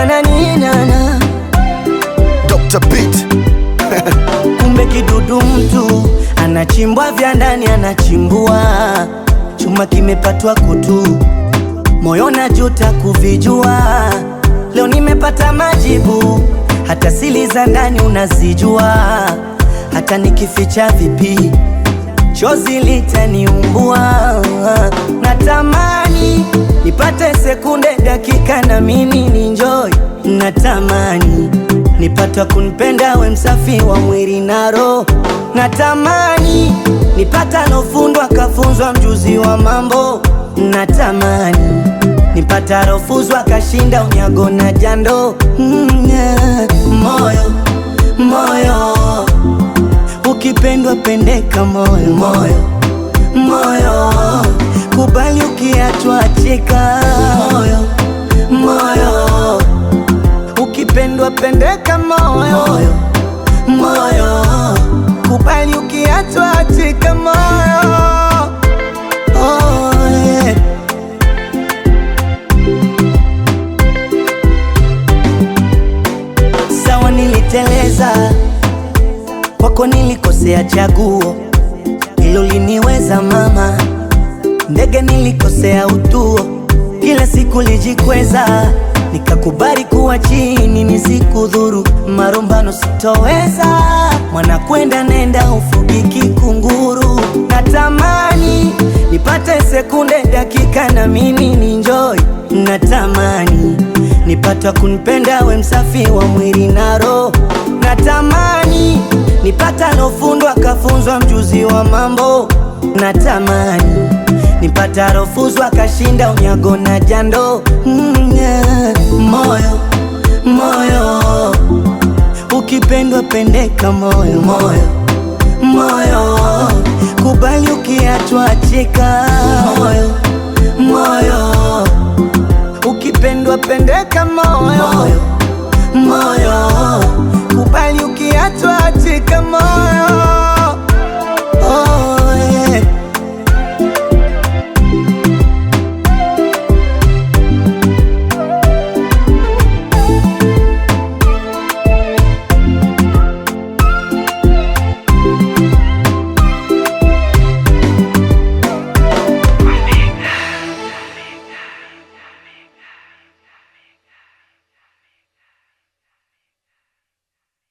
Nananina Dr. Beat. Kumbe kidudu mtu anachimbwa vya ndani, anachimbua chuma kimepatwa kutu, moyo najuta kuvijua. Leo nimepata majibu, hata siri za ndani unazijua. Hata nikificha vipi, chozi litaniumbua. Natamani nipate sekunde, dakika na mimi ninjoy. Natamani nipata kunipenda, we msafi wa mwili na roho. Natamani nipata nofundwa, kafunzwa mjuzi wa mambo. Natamani nipata rofuzwa, kashinda unyago na jando. Moyo, moyo, ukipendwa pendeka moyo. Moyo, moyo, kubali ukiachwa achika. Moyo, moyo, ukipendwa pendeka moyo. Moyo, moyo, kubali ukiachwa achika moyo. Oh, yeah. Sawa niliteleza, kwako nilikosea chaguo, hilo liniweza mama. Ndege nilikosea utuo, kila siku lijikweza, nikakubali kuwa chini nisikudhuru. Marumbano sitoweza, mwana kwenda nenda ufugiki kunguru. Natamani nipate sekunde, dakika na mimi ninjoy. Natamani nipata kunipenda, we msafi wa mwili na roho. Natamani nipata nofundwa, kafunzwa mjuzi wa mambo. Natamani nipata rofuzwa, kashinda unyago na jando. Moyo, moyo, ukipendwa pendeka moyo. Moyo, moyo, kubali ukiachwa achika. Moyo, moyo, ukipendwa pendeka moyo. Moyo, kubali ukiachwa achika moyo.